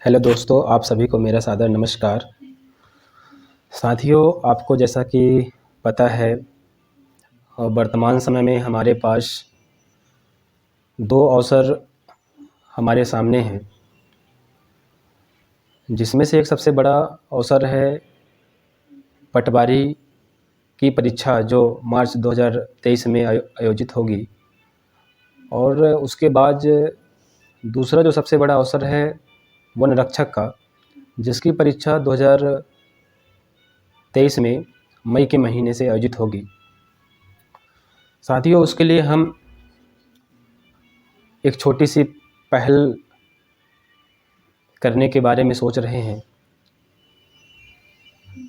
Hello दोस्तों, आप सभी को मेरा सादर नमस्कार। साथियों, आपको जैसा कि पता है वर्तमान समय में हमारे पास दो अवसर हमारे सामने हैं, जिसमें से एक सबसे बड़ा अवसर है पटवारी की परीक्षा जो मार्च 2023 में आयोजित होगी, और उसके बाद दूसरा जो सबसे बड़ा अवसर है वन रक्षक का, जिसकी परीक्षा 2023 में मई के महीने से आयोजित होगी। साथियों, उसके लिए हम एक छोटी सी पहल करने के बारे में सोच रहे हैं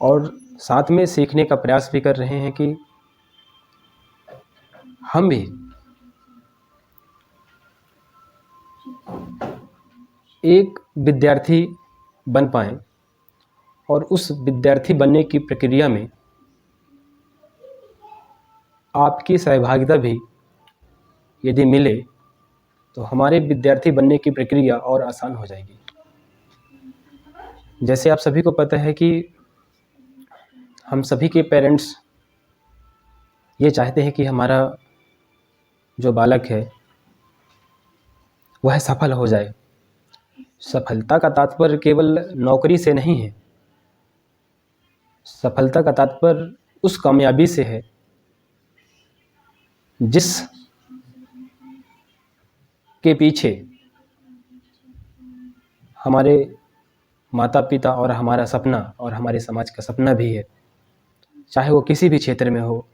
और साथ में सीखने का प्रयास भी कर रहे हैं कि हम भी एक विद्यार्थी बन पाएं और उस विद्यार्थी बनने की प्रक्रिया में आपकी सहभागिता भी यदि मिले तो हमारे विद्यार्थी बनने की प्रक्रिया और आसान हो जाएगी। जैसे आप सभी को पता है कि हम सभी के पेरेंट्स ये चाहते हैं कि हमारा जो बालक है वह सफल हो जाए। सफलता का तात्पर्य केवल नौकरी से नहीं है, सफलता का तात्पर्य उस कामयाबी से है जिस के पीछे हमारे माता पिता और हमारा सपना और हमारे समाज का सपना भी है, चाहे वो किसी भी क्षेत्र में हो,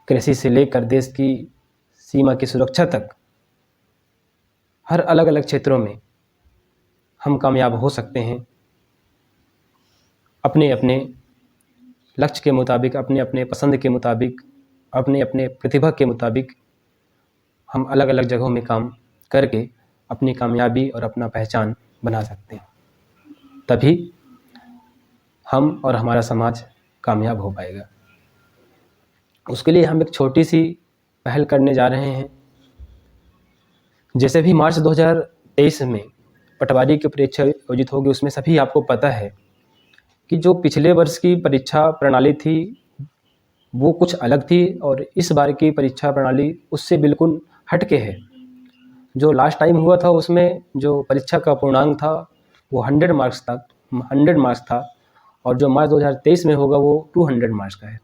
कृषि से लेकर देश की सीमा की सुरक्षा तक। हर अलग अलग क्षेत्रों में हम कामयाब हो सकते हैं अपने अपने लक्ष्य के मुताबिक, अपने अपने पसंद के मुताबिक, अपने अपने प्रतिभा के मुताबिक। हम अलग अलग जगहों में काम करके अपनी कामयाबी और अपना पहचान बना सकते हैं, तभी हम और हमारा समाज कामयाब हो पाएगा। उसके लिए हम एक छोटी सी पहल करने जा रहे हैं। जैसे भी मार्च 2023 में पटवारी की परीक्षा आयोजित होगी, उसमें सभी आपको पता है कि जो पिछले वर्ष की परीक्षा प्रणाली थी वो कुछ अलग थी और इस बार की परीक्षा प्रणाली उससे बिल्कुल हटके है। जो लास्ट टाइम हुआ था उसमें जो परीक्षा का पूर्णांक था वो 100 मार्क्स था और जो मार्च 2023 में होगा वो 200 मार्क्स का है।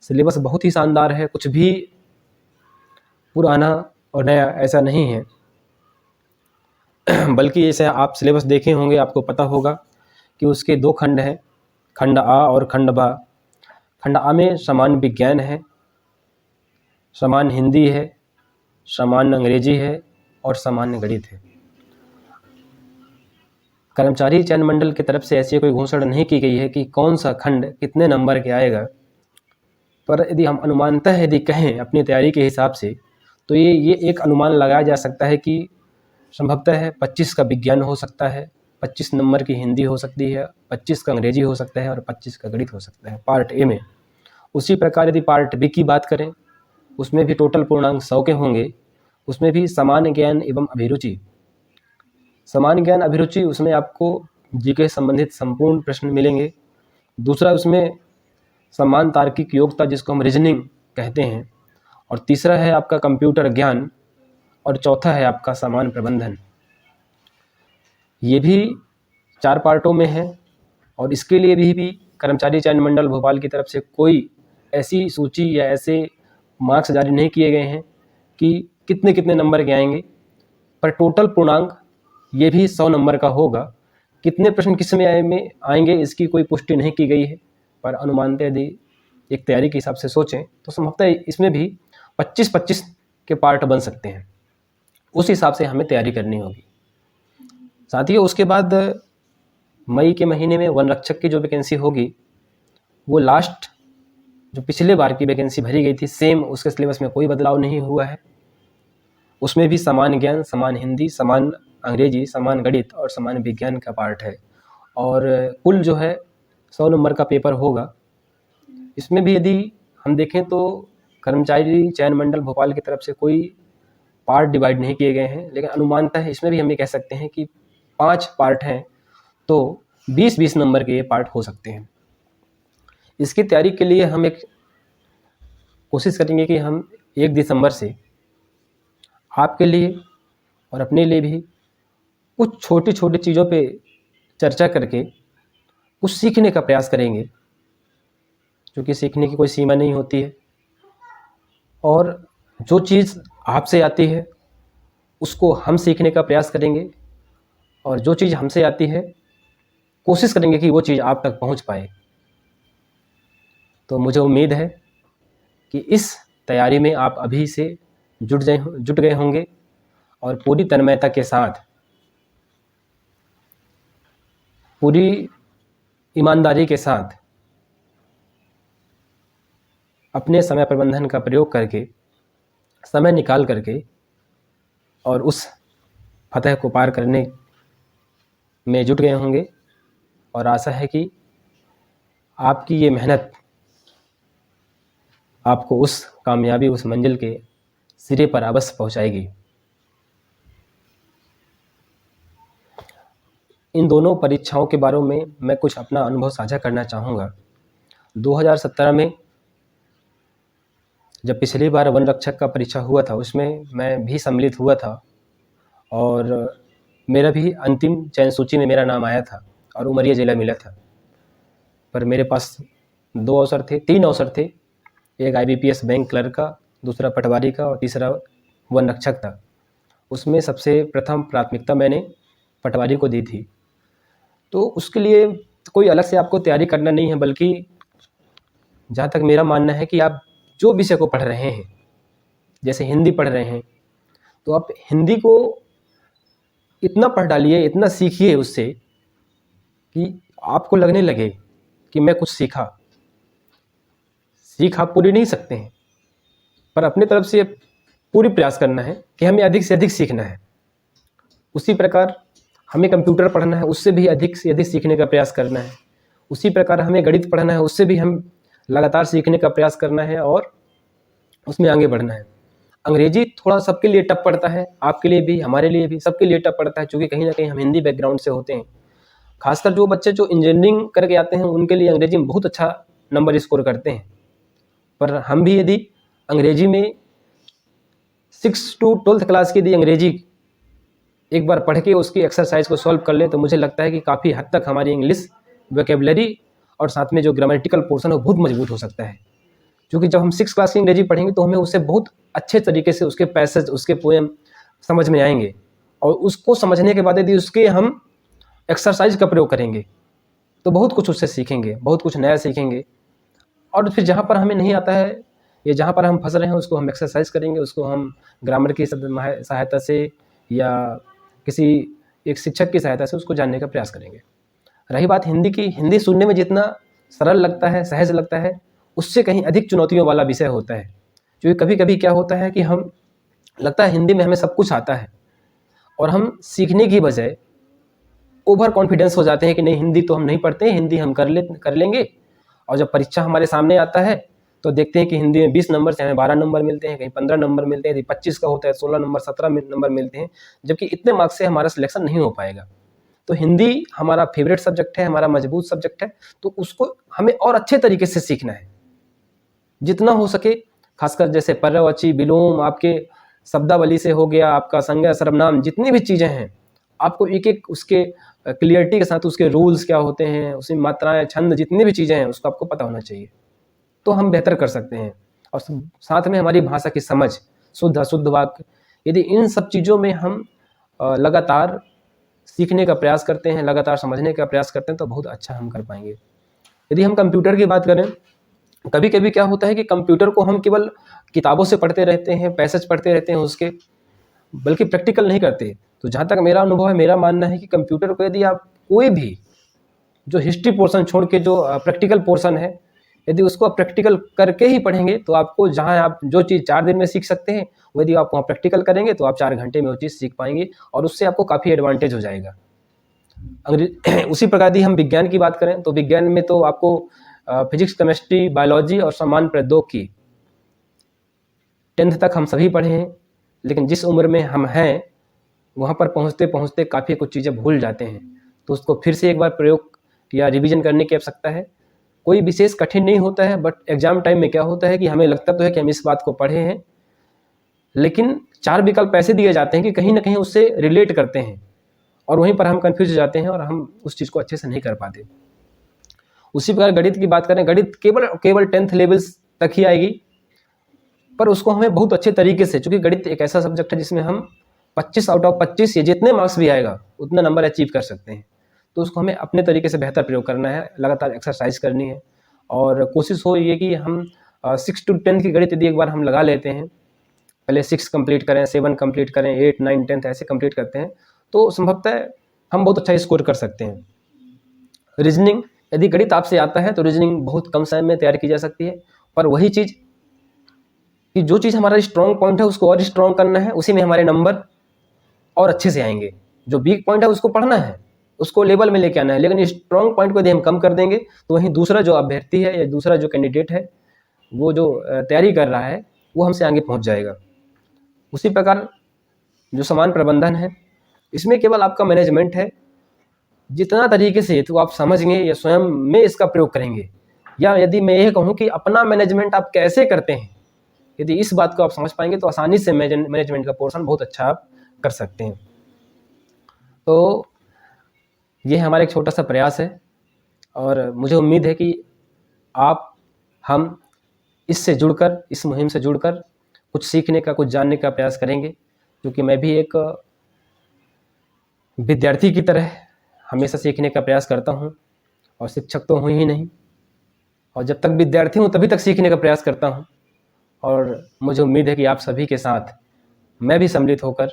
सिलेबस बहुत ही शानदार है, कुछ भी पुराना और नया ऐसा नहीं है, बल्कि जैसे आप सिलेबस देखे होंगे आपको पता होगा कि उसके दो खंड हैं, खंड आ और खंड बा। खंड आ में सामान्य विज्ञान है, सामान्य हिंदी है, सामान्य अंग्रेजी है और सामान्य गणित है। कर्मचारी चयन मंडल की तरफ से ऐसी कोई घोषणा नहीं की गई है कि कौन सा खंड कितने नंबर के आएगा, पर यदि हम अनुमानतः यदि कहें अपनी तैयारी के हिसाब से तो ये एक अनुमान लगाया जा सकता है कि संभवतः 25 का विज्ञान हो सकता है, 25 नंबर की हिंदी हो सकती है, 25 का अंग्रेजी हो सकता है और 25 का गणित हो सकता है पार्ट ए में। उसी प्रकार यदि पार्ट बी की बात करें उसमें भी टोटल पूर्णांक 100 के होंगे। उसमें भी सामान्य ज्ञान एवं अभिरुचि, सामान्य ज्ञान अभिरुचि उसमें आपको जीके संबंधित संपूर्ण प्रश्न मिलेंगे। दूसरा उसमें समान तार्किक योग्यता जिसको हम रीजनिंग कहते हैं, और तीसरा है आपका कंप्यूटर ज्ञान, और चौथा है आपका सामान्य प्रबंधन। ये भी 4 पार्टों में है और इसके लिए भी कर्मचारी चयन मंडल भोपाल की तरफ से कोई ऐसी सूची या ऐसे मार्क्स जारी नहीं किए गए हैं कि कितने कितने नंबर के आएंगे, पर टोटल पूर्णांक ये भी 100 नंबर का होगा। कितने प्रश्न किस में आएंगे इसकी कोई पुष्टि नहीं की गई है, पर अनुमानतः यदि एक तैयारी के हिसाब से सोचें तो संभवतः इसमें भी 25-25 के पार्ट बन सकते हैं। उस हिसाब से हमें तैयारी करनी होगी। साथियों, उसके बाद मई के महीने में वन रक्षक की जो वैकेंसी होगी वो लास्ट जो पिछले बार की वैकेंसी भरी गई थी सेम, उसके सिलेबस में कोई बदलाव नहीं हुआ है। उसमें भी सामान्य ज्ञान, सामान्य हिंदी, सामान्य अंग्रेजी, सामान्य गणित और सामान्य विज्ञान का पार्ट है और कुल जो है 100 नंबर का पेपर होगा। इसमें भी यदि हम देखें तो कर्मचारी चयन मंडल भोपाल की तरफ से कोई पार्ट डिवाइड नहीं किए गए हैं, लेकिन अनुमानतः इसमें भी हम ये कह सकते हैं कि 5 पार्ट हैं, तो 20-20 नंबर के ये पार्ट हो सकते हैं। इसकी तैयारी के लिए हम एक कोशिश करेंगे कि हम 1 दिसंबर से आपके लिए और अपने लिए भी कुछ छोटी-छोटी चीज़ों पे चर्चा करके कुछ सीखने का प्रयास करेंगे, क्योंकि सीखने की कोई सीमा नहीं होती है। और जो चीज़ आपसे आती है उसको हम सीखने का प्रयास करेंगे, और जो चीज़ हमसे आती है कोशिश करेंगे कि वो चीज़ आप तक पहुंच पाए। तो मुझे उम्मीद है कि इस तैयारी में आप अभी से जुट गए होंगे और पूरी तन्मयता के साथ, पूरी ईमानदारी के साथ अपने समय प्रबंधन का प्रयोग करके, समय निकाल करके और उस फतह को पार करने में जुट गए होंगे। और आशा है कि आपकी ये मेहनत आपको उस कामयाबी, उस मंजिल के सिरे पर अवश्य पहुंचाएगी। इन दोनों परीक्षाओं के बारे में मैं कुछ अपना अनुभव साझा करना चाहूँगा। 2017 में जब पिछली बार वन रक्षक का परीक्षा हुआ था, उसमें मैं भी सम्मिलित हुआ था और मेरा भी अंतिम चयन सूची में मेरा नाम आया था और उमरिया जिला मिला था। पर मेरे पास 3 अवसर थे। एक IBPS बैंक क्लर्क का, दूसरा पटवारी का और तीसरा वन रक्षक था। उसमें सबसे प्रथम प्राथमिकता मैंने पटवारी को दी थी। तो उसके लिए कोई अलग से आपको तैयारी करना नहीं है, बल्कि जहाँ तक मेरा मानना है कि आप जो विषय को पढ़ रहे हैं, जैसे हिंदी पढ़ रहे हैं, तो आप हिंदी को इतना पढ़ डालिए, इतना सीखिए उससे कि आपको लगने लगे कि मैं कुछ सीखा। सीख आप पूरी नहीं सकते हैं, पर अपने तरफ से पूरी प्रयास करना है कि हमें अधिक से अधिक सीखना है। उसी प्रकार हमें कंप्यूटर पढ़ना है, उससे भी अधिक से अधिक सीखने का प्रयास करना है। उसी प्रकार हमें गणित पढ़ना है, उससे भी हम लगातार सीखने का प्रयास करना है और उसमें आगे बढ़ना है। अंग्रेजी थोड़ा सबके लिए टफ पड़ता है, आपके लिए भी, हमारे लिए भी, सबके लिए टफ पड़ता है, क्योंकि कहीं ना कहीं हम हिंदी बैकग्राउंड से होते हैं। खासकर जो बच्चे जो इंजीनियरिंग करके आते हैं, उनके लिए अंग्रेजी में बहुत अच्छा नंबर स्कोर करते हैं। पर हम भी यदि अंग्रेजी में 6 to 12th क्लास की यदि अंग्रेजी एक बार पढ़ के उसकी एक्सरसाइज को सॉल्व कर लें, तो मुझे लगता है कि काफ़ी हद तक हमारी इंग्लिश वोकेबलरी और साथ में जो ग्रामेटिकल पोर्शन है वो बहुत मजबूत हो सकता है। क्योंकि जब हम 6 क्लास की अंग्रेजी पढ़ेंगे तो हमें उससे बहुत अच्छे तरीके से उसके पैसेज, उसके पोएम समझ में आएंगे, और उसको समझने के बाद यदि उसके हम एक्सरसाइज का प्रयोग करेंगे तो बहुत कुछ उससे सीखेंगे, बहुत कुछ नया सीखेंगे। और फिर जहाँ पर हमें नहीं आता है या जहाँ पर हम फंस रहे हैं, उसको हम एक्सरसाइज करेंगे, उसको हम ग्रामर की सहायता से या किसी एक शिक्षक की सहायता से उसको जानने का प्रयास करेंगे। रही बात हिंदी की, हिंदी सुनने में जितना सरल लगता है, सहज लगता है, उससे कहीं अधिक चुनौतियों वाला विषय होता है। क्योंकि कभी कभी क्या होता है कि हम लगता है हिंदी में हमें सब कुछ आता है, और हम सीखने की बजाय ओवर कॉन्फिडेंस हो जाते हैं कि नहीं, हिंदी तो हम नहीं पढ़ते हैं, हिंदी हम कर लेंगे। और जब परीक्षा हमारे सामने आता है तो देखते हैं कि हिंदी में 20 नंबर से हमें 12 नंबर मिलते हैं, कहीं 15 नंबर मिलते हैं, यदि 25 का होता है 16 नंबर, 17 नंबर मिलते हैं, जबकि इतने मार्क्स से हमारा सिलेक्शन नहीं हो पाएगा। तो हिंदी हमारा फेवरेट सब्जेक्ट है, हमारा मजबूत सब्जेक्ट है, तो उसको हमें और अच्छे तरीके से सीखना है जितना हो सके। खासकर जैसे पर्यायवाची, विलोम, आपके शब्दावली से हो गया, आपका संज्ञा, सर्वनाम, जितनी भी चीज़ें हैं, आपको एक एक उसके क्लियरिटी के साथ उसके रूल्स क्या होते हैं, उसमें मात्राएं, छंद, जितनी भी चीज़ें हैं उसको आपको पता होना चाहिए, तो हम बेहतर कर सकते हैं। और साथ में हमारी भाषा की समझ, शुद्ध अशुद्ध वाक्य, यदि इन सब चीज़ों में हम लगातार सीखने का प्रयास करते हैं, लगातार समझने का प्रयास करते हैं, तो बहुत अच्छा हम कर पाएंगे। यदि हम कंप्यूटर की बात करें, कभी कभी क्या होता है कि कंप्यूटर को हम केवल किताबों से पढ़ते रहते हैं, पैसेज पढ़ते रहते हैं उसके, बल्कि प्रैक्टिकल नहीं करते। तो जहाँ तक मेरा अनुभव है, मेरा मानना है कि कंप्यूटर को यदि आप कोई भी जो हिस्ट्री पोर्शन छोड़ के जो प्रैक्टिकल पोर्शन है, यदि उसको आप प्रैक्टिकल करके ही पढ़ेंगे, तो आपको जहाँ आप जो चीज़ 4 दिन में सीख सकते हैं, यदि आप वहाँ प्रैक्टिकल करेंगे तो आप 4 घंटे में वो चीज़ सीख पाएंगे, और उससे आपको काफ़ी एडवांटेज हो जाएगा। उसी प्रकार यदि हम विज्ञान की बात करें, तो विज्ञान में तो आपको फिजिक्स, केमिस्ट्री, बायोलॉजी और सामान्य प्रौद्योगिकी 10th तक हम सभी पढ़े हैं। लेकिन जिस उम्र में हम हैं वहाँ पर पहुँचते पहुँचते काफ़ी कुछ चीज़ें भूल जाते हैं, तो उसको फिर से एक बार प्रयोग या रिवीजन करने की आवश्यकता है। कोई विशेष कठिन नहीं होता है, बट एग्ज़ाम टाइम में क्या होता है कि हमें लगता तो है कि हम इस बात को पढ़े हैं, लेकिन 4 विकल्प ऐसे दिए जाते हैं कि कहीं न कहीं उससे रिलेट करते हैं और वहीं पर हम कन्फ्यूज़ हो जाते हैं और हम उस चीज़ को अच्छे से नहीं कर पाते। उसी प्रकार गणित की बात करें, गणित केवल 10th लेवल्स तक ही आएगी, पर उसको हमें बहुत अच्छे तरीके से, चूँकि गणित एक ऐसा सब्जेक्ट है जिसमें हम 25 आउट ऑफ 25 या जितने मार्क्स भी आएगा उतना नंबर अचीव कर सकते हैं। तो उसको हमें अपने तरीके से बेहतर प्रयोग करना है, लगातार एक्सरसाइज करनी है और कोशिश हो ये कि हम 6 to 10 की गणित यदि एक बार हम लगा लेते हैं, पहले 6 कंप्लीट करें, 7 कंप्लीट करें, 8, 9, 10 ऐसे कंप्लीट करते हैं, तो संभवतः हम बहुत अच्छा स्कोर कर सकते हैं। रीजनिंग, यदि गणित आपसे आता है तो रीजनिंग बहुत कम समय में तैयार की जा सकती है, पर वही चीज़ कि जो चीज़ हमारा स्ट्रॉन्ग पॉइंट है उसको और स्ट्रॉन्ग करना है, उसी में हमारे नंबर और अच्छे से आएंगे। जो वीक पॉइंट है उसको पढ़ना है, उसको लेवल में लेके आना है, लेकिन स्ट्रॉन्ग पॉइंट को यदि हम कम कर देंगे तो वहीं दूसरा जो अभ्यर्थी है या दूसरा जो कैंडिडेट है वो जो तैयारी कर रहा है वो हमसे आगे पहुंच जाएगा। उसी प्रकार जो सामान प्रबंधन है, इसमें केवल आपका मैनेजमेंट है, जितना तरीके से तो आप समझेंगे या स्वयं में इसका प्रयोग करेंगे, या यदि मैं ये कहूँ कि अपना मैनेजमेंट आप कैसे करते हैं, यदि इस बात को आप समझ पाएंगे तो आसानी से मैनेजमेंट का पोर्शन बहुत अच्छा आप कर सकते हैं। तो ये हमारा एक छोटा सा प्रयास है और मुझे उम्मीद है कि आप, हम इससे जुड़कर, इस मुहिम से जुड़कर कुछ सीखने का, कुछ जानने का प्रयास करेंगे, क्योंकि मैं भी एक विद्यार्थी की तरह हमेशा सीखने का प्रयास करता हूँ और शिक्षक तो हूँ ही नहीं, और जब तक विद्यार्थी हूँ तभी तक सीखने का प्रयास करता हूँ। और मुझे उम्मीद है कि आप सभी के साथ मैं भी सम्मिलित होकर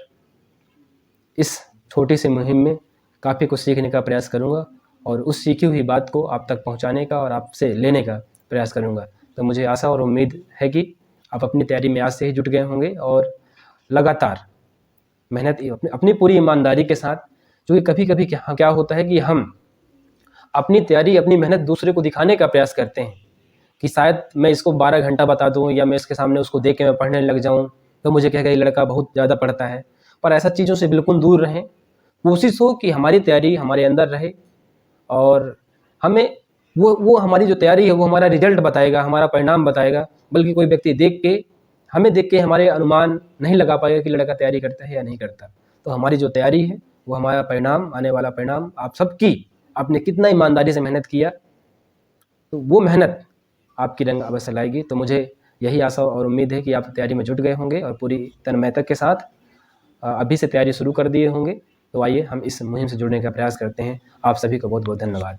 इस छोटी सी मुहिम में काफ़ी कुछ सीखने का प्रयास करूँगा और उस सीखी हुई बात को आप तक पहुँचाने का और आपसे लेने का प्रयास करूँगा। तो मुझे आशा और उम्मीद है कि आप अपनी तैयारी में आज से ही जुट गए होंगे और लगातार मेहनत अपनी पूरी ईमानदारी के साथ, क्योंकि कभी कभी क्या होता है कि हम अपनी तैयारी, अपनी मेहनत दूसरे को दिखाने का प्रयास करते हैं कि शायद मैं इसको 12 घंटा बता दूं या मैं इसके सामने उसको देख के मैं पढ़ने लग जाऊं तो मुझे कहेगा ये लड़का बहुत ज़्यादा पढ़ता है। पर ऐसा चीज़ों से बिल्कुल दूर रहें। कोशिश हो कि हमारी तैयारी हमारे अंदर रहे और हमें वो हमारी जो तैयारी है वो हमारा रिजल्ट बताएगा, हमारा परिणाम बताएगा, बल्कि कोई व्यक्ति देख के, हमें देख के हमारे अनुमान नहीं लगा पाएगा कि लड़का तैयारी करता है या नहीं करता। तो हमारी जो तैयारी है वो हमारा परिणाम, आने वाला परिणाम आप सबकी, आपने कितना ईमानदारी से मेहनत किया, तो वो मेहनत आपकी रंग अवश्य लाएगी। तो मुझे यही आशा और उम्मीद है कि आप तैयारी में जुट गए होंगे और पूरी तन्मयता के साथ अभी से तैयारी शुरू कर दिए होंगे। तो आइए हम इस मुहिम से जुड़ने का प्रयास करते हैं। आप सभी को बहुत बहुत धन्यवाद।